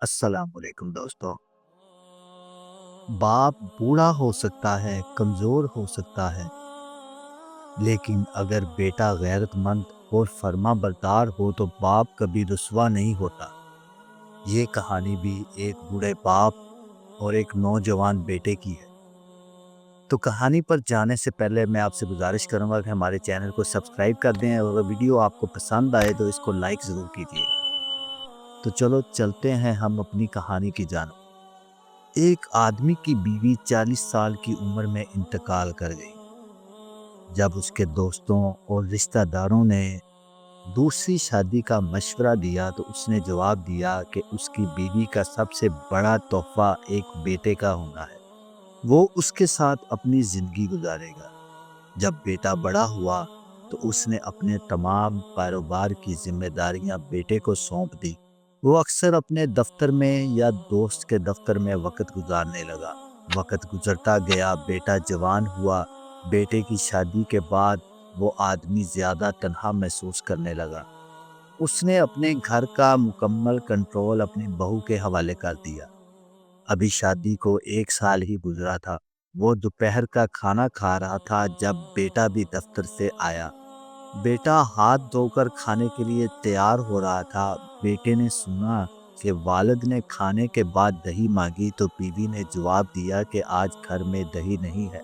السلام علیکم دوستوں۔ باپ بوڑھا ہو سکتا ہے، کمزور ہو سکتا ہے، لیکن اگر بیٹا غیرت مند اور فرما بردار ہو تو باپ کبھی رسوا نہیں ہوتا۔ یہ کہانی بھی ایک بوڑھے باپ اور ایک نوجوان بیٹے کی ہے۔ تو کہانی پر جانے سے پہلے میں آپ سے گزارش کروں گا کہ ہمارے چینل کو سبسکرائب کر دیں، اور اگر ویڈیو آپ کو پسند آئے تو اس کو لائک ضرور کیجیے گا۔ تو چلو چلتے ہیں ہم اپنی کہانی کی جانب۔ ایک آدمی کی بیوی 40 سال کی عمر میں انتقال کر گئی۔ جب اس کے دوستوں اور رشتہ داروں نے دوسری شادی کا مشورہ دیا تو اس نے جواب دیا کہ اس کی بیوی کا سب سے بڑا تحفہ ایک بیٹے کا ہونا ہے۔ وہ اس کے ساتھ اپنی زندگی گزارے گا۔ جب بیٹا بڑا ہوا تو اس نے اپنے تمام کاروبار کی ذمہ داریاں بیٹے کو سونپ دی۔ وہ اکثر اپنے دفتر میں یا دوست کے دفتر میں وقت گزارنے لگا۔ وقت گزرتا گیا، بیٹا جوان ہوا۔ بیٹے کی شادی کے بعد وہ آدمی زیادہ تنہا محسوس کرنے لگا۔ اس نے اپنے گھر کا مکمل کنٹرول اپنی بہو کے حوالے کر دیا۔ ابھی شادی کو 1 سال ہی گزرا تھا۔ وہ دوپہر کا کھانا کھا رہا تھا جب بیٹا بھی دفتر سے آیا۔ بیٹا ہاتھ دھو کر کھانے کے لیے تیار ہو رہا تھا۔ بیٹے نے سنا کہ والد نے کھانے کے بعد دہی مانگی تو بیوی نے جواب دیا کہ آج گھر میں دہی نہیں ہے۔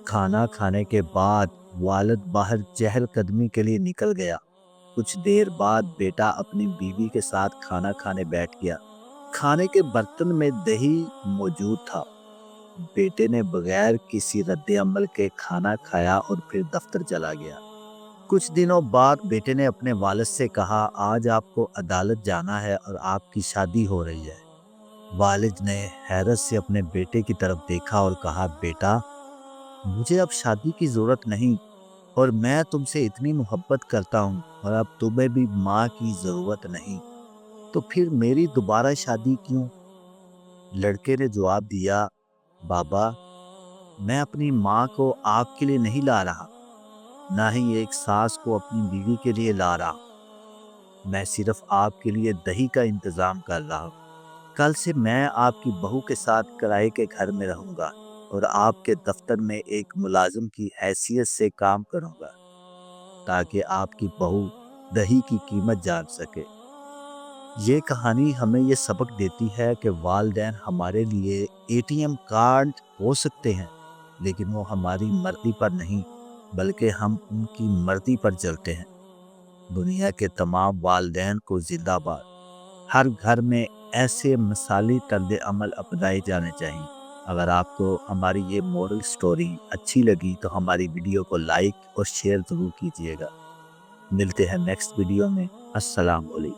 کھانا کھانے کے بعد والد باہر چہل قدمی کے لیے نکل گیا۔ کچھ دیر بعد بیٹا اپنی بیوی کے ساتھ کھانا کھانے بیٹھ گیا۔ کھانے کے برتن میں دہی موجود تھا۔ بیٹے نے بغیر کسی رد عمل کے کھانا کھایا اور پھر دفتر چلا گیا۔ کچھ دنوں بعد بیٹے نے اپنے والد سے کہا، آج آپ کو عدالت جانا ہے اور آپ کی شادی ہو رہی ہے۔ والد نے حیرت سے اپنے بیٹے کی طرف دیکھا اور کہا، بیٹا مجھے اب شادی کی ضرورت نہیں، اور میں تم سے اتنی محبت کرتا ہوں، اور اب تمہیں بھی ماں کی ضرورت نہیں، تو پھر میری دوبارہ شادی کیوں؟ لڑکے نے جواب دیا، بابا میں اپنی ماں کو آپ کے لیے نہیں لا رہا، نہ ہی ایک ساس کو اپنی بیوی کے لیے لا رہا ہوں۔ میں صرف آپ کے لیے دہی کا انتظام کر رہا ہوں۔ کل سے میں آپ کی بہو کے ساتھ کرائے کے گھر میں رہوں گا اور آپ کے دفتر میں ایک ملازم کی حیثیت سے کام کروں گا، تاکہ آپ کی بہو دہی کی قیمت جان سکے۔ یہ کہانی ہمیں یہ سبق دیتی ہے کہ والدین ہمارے لیے ATM کارڈ ہو سکتے ہیں، لیکن وہ ہماری مرضی پر نہیں بلکہ ہم ان کی مرضی پر چلتے ہیں۔ دنیا کے تمام والدین کو زندہ باد۔ ہر گھر میں ایسے مثالی طرز عمل اپنائے جانے چاہیے۔ اگر آپ کو ہماری یہ مورل سٹوری اچھی لگی تو ہماری ویڈیو کو لائک اور شیئر ضرور کیجیے گا۔ ملتے ہیں نیکسٹ ویڈیو میں۔ السلام علیکم۔